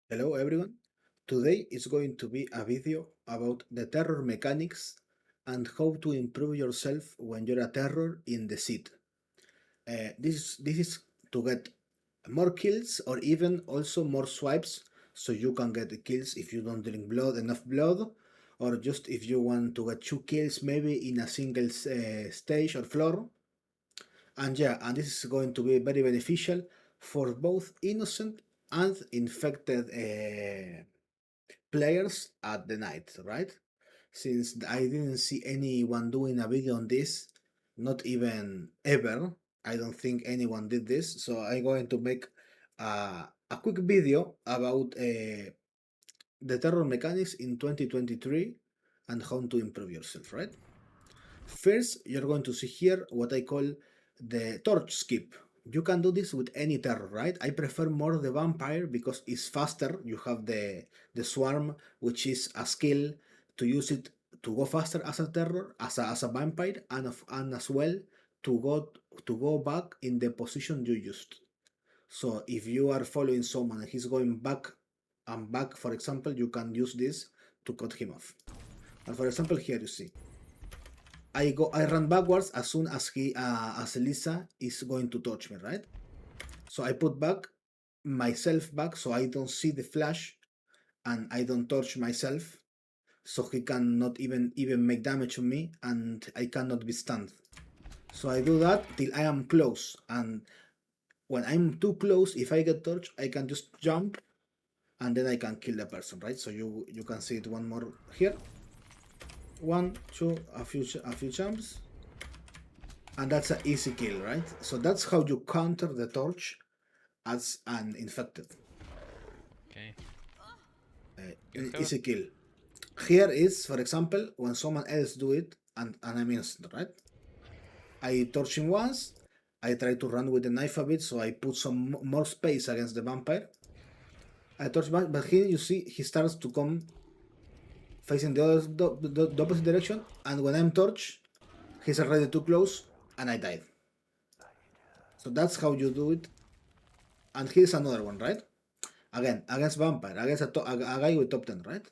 Hello everyone. Today is going to be a video about the terror mechanics and how to improve yourself when you're a terror in the seed. This is to get more kills or even also more swipes so you can get the kills if you don't drink enough blood, or just if you want to get 2 kills maybe in a single stage or floor. And this is going to be very beneficial for both innocent and infected players at the night, right? Since I didn't see anyone doing a video on this, not even ever. I don't think anyone did this, so I'm going to make a quick video about the terror mechanics in 2023 and how to improve yourself, right? First, you're going to see here what I call the torch skip. You can do this with any terror, right? I prefer more the vampire because it's faster. You have the swarm, which is a skill to use it to go faster as a terror, as a vampire, and as well to go back in the position you used. So if you are following someone and he's going back and back, for example, you can use this to cut him off. And for example, here you see I run backwards as soon as as Elisa is going to touch me, right? So I put myself back so I don't see the flash and I don't touch myself, so he cannot even make damage on me and I cannot be stunned. So I do that till I am close, and when I'm too close, if I get touched, I can just jump and then I can kill the person, right? So you can see it one more here. One, two, a few jumps, and that's an easy kill, right? So that's how you counter the torch as an infected. Okay. Easy kill. Here is, for example, when someone else do it and I'm innocent, right? I torch him once, I try to run with the knife a bit, so I put some more space against the vampire. I torch back, but here you see he starts to come facing the opposite direction, and when I'm torch, he's already too close and I died. So that's how you do it. And here's another one, right? Again, against vampire, against a guy with top 10, right?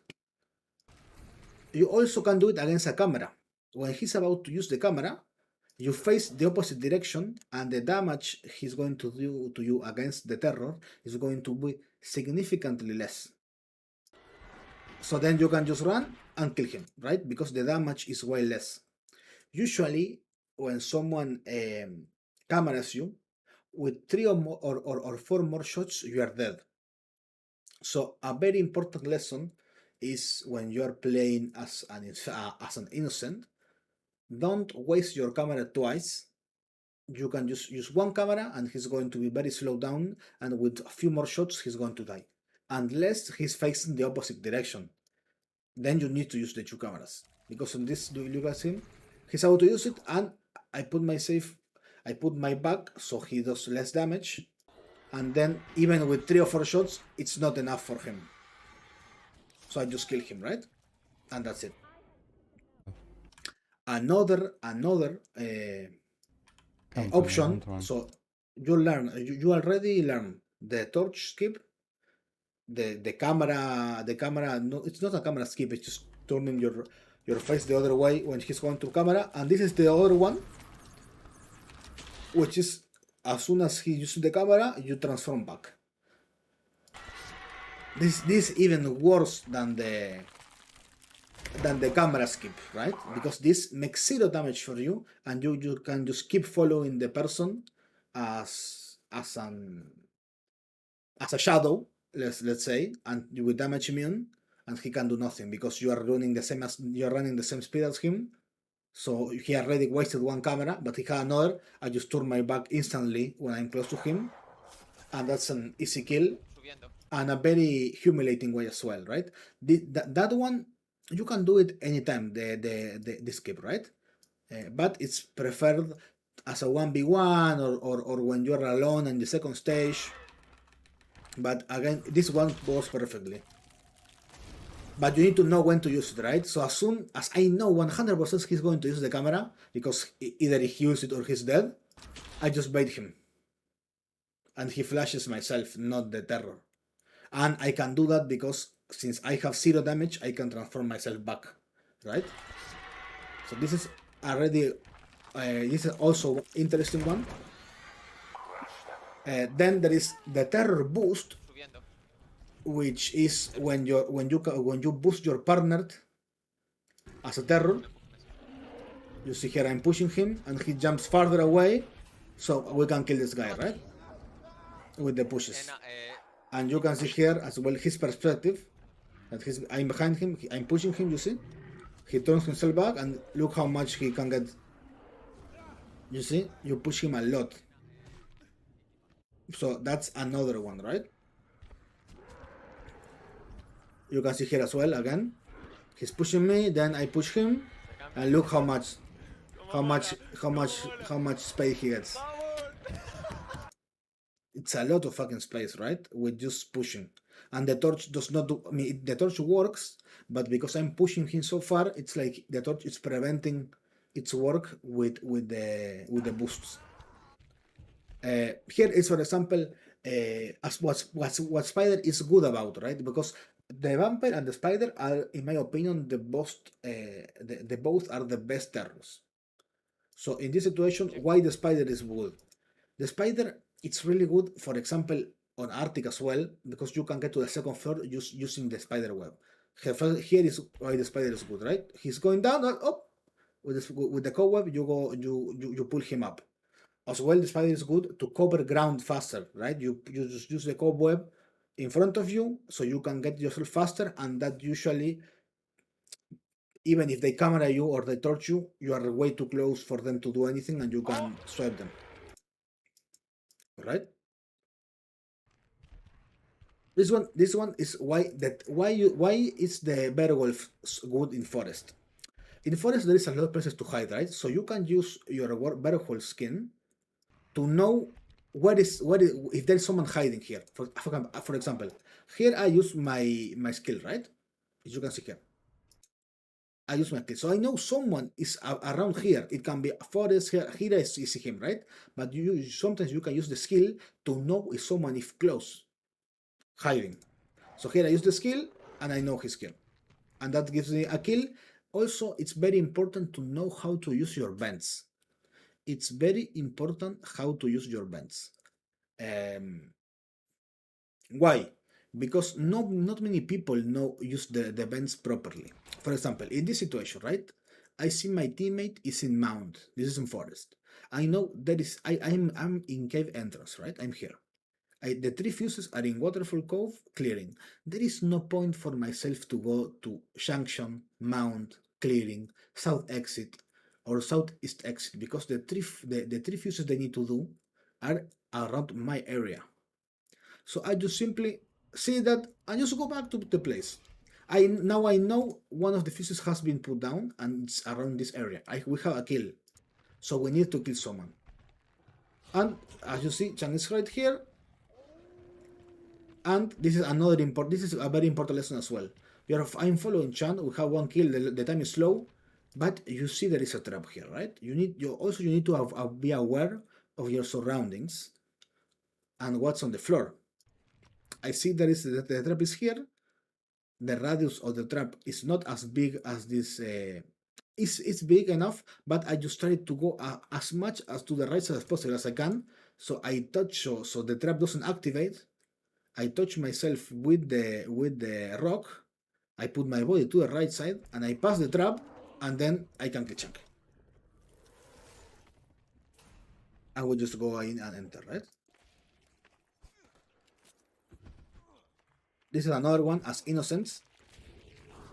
You also can do it against a camera. When he's about to use the camera, you face the opposite direction, and the damage he's going to do to you against the terror is going to be significantly less. So then you can just run and kill him, right? Because the damage is way less. Usually, when someone cameras you, with 3 or 4 more shots, you are dead. So a very important lesson is when you are playing as an innocent, don't waste your camera twice. You can just use one camera and he's going to be very slow down, and with a few more shots he's going to die. Unless he's facing the opposite direction. Then you need to use the 2 cameras. Because in this, you guys see him? He's able to use it, and I put my back so he does less damage. And then even with 3 or 4 shots, it's not enough for him. So I just kill him, right? And that's it. Another option. So you already learn the torch skip, the camera. No, it's not a camera skip. It's just turning your face the other way when he's going to camera. And this is the other one, which is as soon as he uses the camera, you transform back. This is even worse than the camera skip, right? Because this makes 0 damage for you, and you can just keep following the person as a shadow, let's say, and with damage immune, and he can do nothing because you're running the same speed as him. So he already wasted 1 camera, but he had another. I just turn my back instantly when I'm close to him, and that's an easy kill and a very humiliating way as well, right? That one you can do it anytime, the skip, right? But it's preferred as a 1v1 or when you're alone in the second stage. But again, this one goes perfectly. But you need to know when to use it, right? So as soon as I know 100% he's going to use the camera, because either he uses it or he's dead, I just bait him. And he flashes myself, not the terror. And I can do that because since I have 0 damage, I can transform myself back, right? So this is already, this is also interesting one. Then there is the terror boost, Subiendo. which is when you boost your partner as a terror. You see here I'm pushing him and he jumps farther away, so we can kill this guy, right? With the pushes. And you can see here as well his perspective. That I'm behind him, I'm pushing him, you see? He turns himself back and look how much he can get. You see? You push him a lot. So that's another one, right? You can see here as well again. He's pushing me, then I push him, and look how much space he gets. It's a lot of fucking space, right? With just pushing. And the torch does not do, I mean, the torch works, but because I'm pushing him so far, it's like the torch is preventing its work with the boosts. Here is, for example, as what Spider is good about, right? Because the Vampire and the Spider are, in my opinion, the both are the best terrors. So in this situation, why the Spider is good? The Spider, it's really good, for example, on Arctic as well, because you can get to the second floor using the spider web. Here is why the Spider is good, right? He's going down, up with the cobweb, you pull him up. As well, the Spider is good to cover ground faster, right? You just use the cobweb in front of you so you can get yourself faster, and that usually, even if they camera you or they torch you, you are way too close for them to do anything and you can swipe them. Right? This one is why is the werewolf good in forest? In forest there is a lot of places to hide, right? So you can use your werewolf skin to know what is if there's someone hiding here. For example, here I use my skill, right? As you can see here, I use my skill, so I know someone is around here. It can be a forest here. Here I see him, right? But sometimes you can use the skill to know if someone is close, hiding. So here I use the skill and I know his kill, and that gives me a kill. Also, it's very important to know how to use your vents. It's very important how to use your vents. Why? Because not many people use the vents properly. For example, in this situation, right? I see my teammate is in mount. This is in forest. I know that is I'm in cave entrance, right? I'm here. The 3 fuses are in Waterfall Cove clearing. There is no point for myself to go to Junction, Mount, clearing, South exit, or Southeast exit, because the three fuses they need to do are around my area. So I just simply see that and just go back to the place. Now I know one of the fuses has been put down and it's around this area. We have a kill, so we need to kill someone. And as you see, Chan is right here. And this is another important. This is a very important lesson as well. I'm following Chan. We have one kill. The time is slow, but you see there is a trap here, right? You need to be aware of your surroundings and what's on the floor. I see there is the trap is here. The radius of the trap is not as big as this. It's big enough, but I just try to go as much as to the right side as possible as I can. So I touch so the trap doesn't activate. I touch myself with the rock. I put my body to the right side and I pass the trap, and then I can kill Chunk. I will just go in and enter, right? This is another one as Innocence.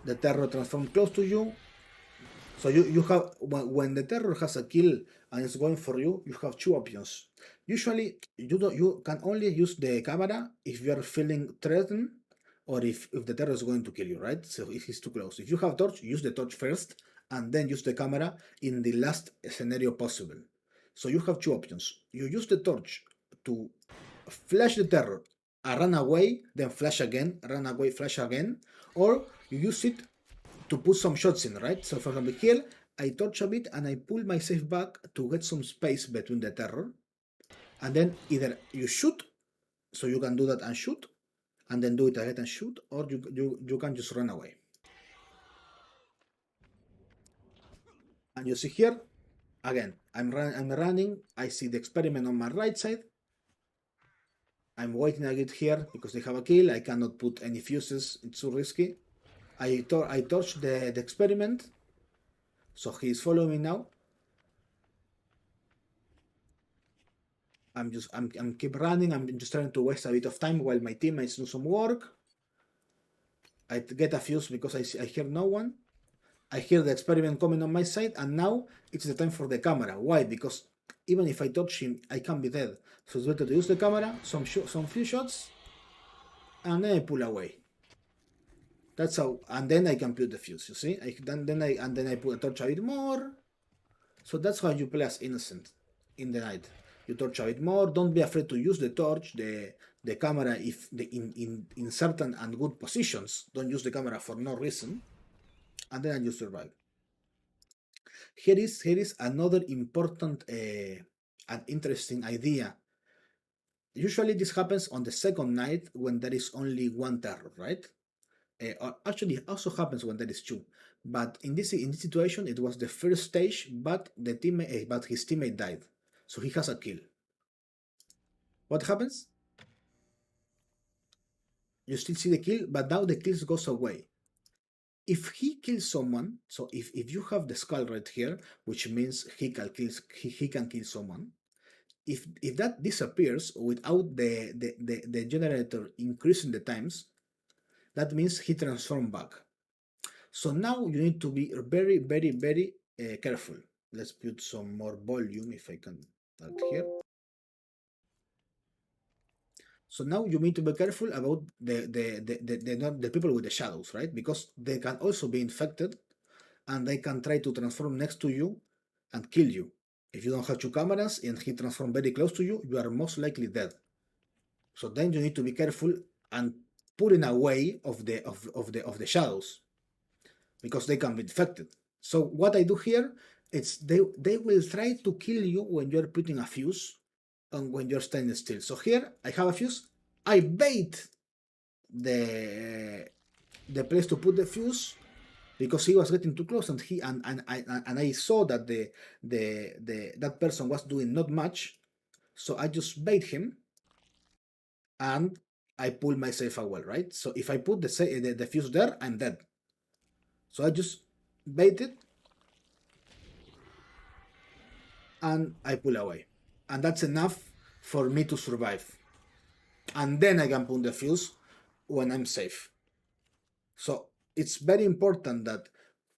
The terror transforms close to you. So you have, when the terror has a kill and it's going for you, you have 2 options. Usually you can only use the camera if you are feeling threatened or if the terror is going to kill you, right? So if he's too close. If you have torch, use the torch first and then use the camera in the last scenario possible. So you have 2 options. You use the torch to flash the terror and run away, then flash again, run away, flash again, or you use it to put some shots in, right? So for example, here I torch a bit and I pull myself back to get some space between the terror, and then either you shoot, so you can do that and shoot, and then do it again and shoot, or you can just run away. And you see here, again, I'm running, I see the experiment on my right side. I'm waiting a bit here because they have a kill. I cannot put any fuses, it's too risky. I torch the experiment, so he's following me now. I'm keep running. I'm just trying to waste a bit of time while my teammates do some work. I get a fuse because I hear no one. I hear the experiment coming on my side, and now it's the time for the camera. Why? Because even if I touch him, I can be dead. So it's better to use the camera, some few shots, and then I pull away. That's how, and then I can put the fuse. You see, then I put a torch a bit more. So that's how you play as innocent in the night. You torch a bit more. Don't be afraid to use the torch, the camera, if in certain and good positions. Don't use the camera for no reason, and then you survive. Here is another important and interesting idea. Usually this happens on the second night when there is only one terror, right? Or actually, it also happens when there is two. But in this situation, it was the first stage, but his teammate died, so he has a kill. What happens? You still see the kill, but now the kills goes away. If he kills someone, so if you have the skull right here, which means he can kill someone. If that disappears without the generator increasing the times, that means he transforms back. So now you need to be very, very, very careful. Let's put some more volume if I can start here. So now you need to be careful about the people with the shadows, right? Because they can also be infected and they can try to transform next to you and kill you. If you don't have two cameras and he transforms very close to you, you are most likely dead. So then you need to be careful and pulling away of the shadows, because they can be infected. So what I do here is they will try to kill you when you're putting a fuse and when you're standing still. So here I have a fuse. I bait the place to put the fuse because he was getting too close, and I saw that that person was doing not much. So I just bait him and I pull myself away, right? So if I put the fuse there, I'm dead. So I just bait it and I pull away. And that's enough for me to survive. And then I can put the fuse when I'm safe. So it's very important that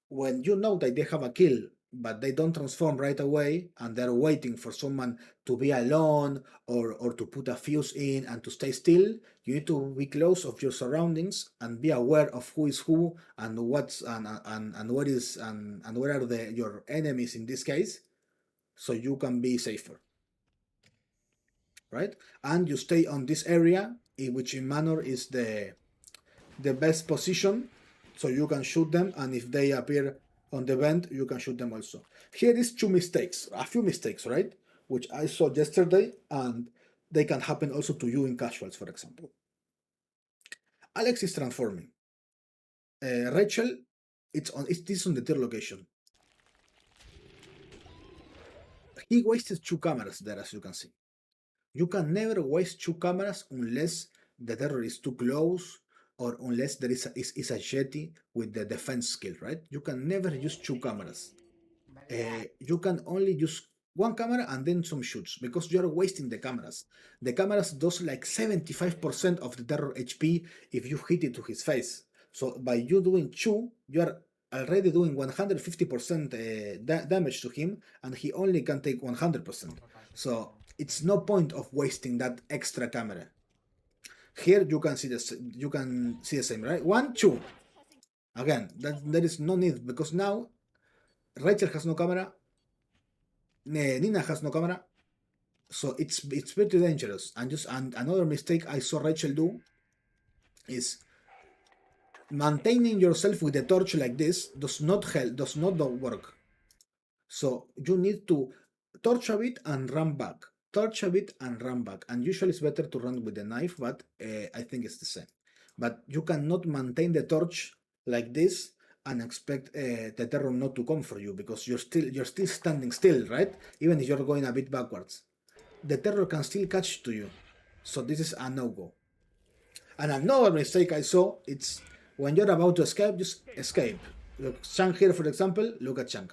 when you know that they have a kill, but they don't transform right away, and they're waiting for someone to be alone or to put a fuse in and to stay still, you need to be close of your surroundings and be aware of who is who and what's and what is and where are your enemies in this case, so you can be safer, right? And you stay on this area, which in Manor is the best position, so you can shoot them, and if they appear on the vent, you can shoot them also. Here is a few mistakes, right? Which I saw yesterday, and they can happen also to you in casuals, for example. Alex is transforming. Rachel, it's on the third location. He wasted two cameras there, as you can see. You can never waste two cameras unless the terror is too close, or unless there is a Yeti with the defense skill, right? You can never use two cameras. You can only use one camera and then some shoots, because you are wasting the cameras. The cameras does like 75% of the terror HP if you hit it to his face. So by you doing two, you are already doing 150% damage to him, and he only can take 100%. So it's no point of wasting that extra camera. Here you can see the same, right? 1, 2. Again, there is no need, because now Rachel has no camera, Nina has no camera, so it's pretty dangerous. And another mistake I saw Rachel do is maintaining yourself with a torch like this does not work. So you need to torch a bit and run back. Torch a bit and run back. And usually it's better to run with the knife, but I think it's the same. but you cannot maintain the torch like this and expect the terror not to come for you, because you're still standing still, right? Even if you're going a bit backwards, the terror can still catch to you. So this is a no-go. And another mistake I saw, it's when you're about to escape, just escape. Look, Chang here, for example, look at Chang.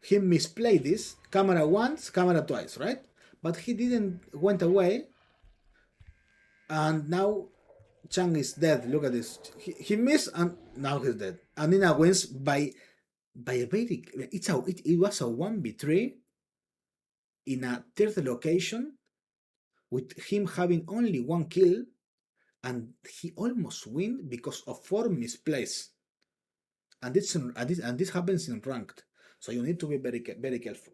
He misplayed this, camera once, camera twice, right? But he didn't went away, and now Chang is dead. Look at this. He missed, and now he's dead. And Nina wins by a very, it was a 1v3 in a third location with him having only one kill, and he almost win because of 4 misplays. And this happens in ranked, so you need to be very careful.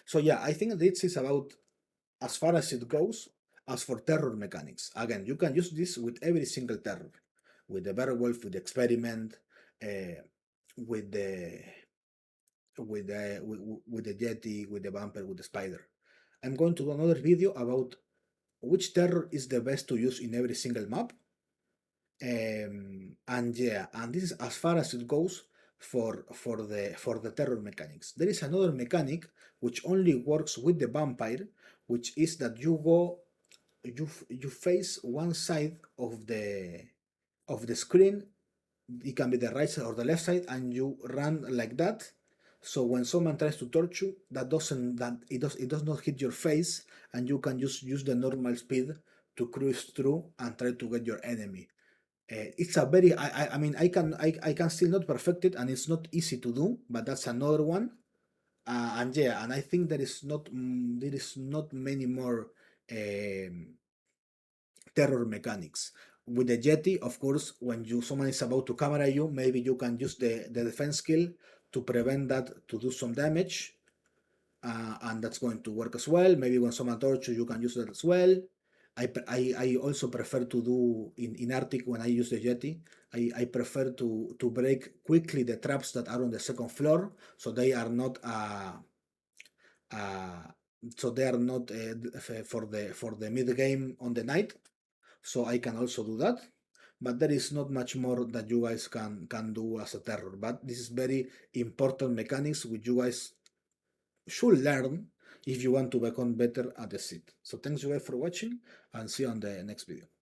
So yeah, I think this is about as far as it goes. As for terror mechanics, again, you can use this with every single terror, with the Werewolf, with the Experiment, with the Yeti, with the Vampire, with the Spider. I'm going to do another video about which terror is the best to use in every single map. And yeah, and this is as far as it goes for the terror mechanics. There is another mechanic which only works with the Vampire, which is that you face one side of the screen. It can be the right side or the left side, and you run like that. So when someone tries to torch you, it does not hit your face, and you can just use the normal speed to cruise through and try to get your enemy. It's a very, I mean, I can still not perfect it, and it's not easy to do, but that's another one. And yeah, and I think there is not many more terror mechanics. With the Yeti, of course, when someone is about to camera you, maybe you can use the defense skill to prevent that to do some damage, and that's going to work as well. Maybe when someone torches you can use that as well. I also prefer to do in Arctic, when I use the Yeti, I prefer to break quickly the traps that are on the second floor, so they are not for the mid game on the night. So I can also do that, but there is not much more that you guys can do as a terror. But this is very important mechanics which you guys should learn if you want to become better at the seed. So thanks you guys for watching, and see you on the next video.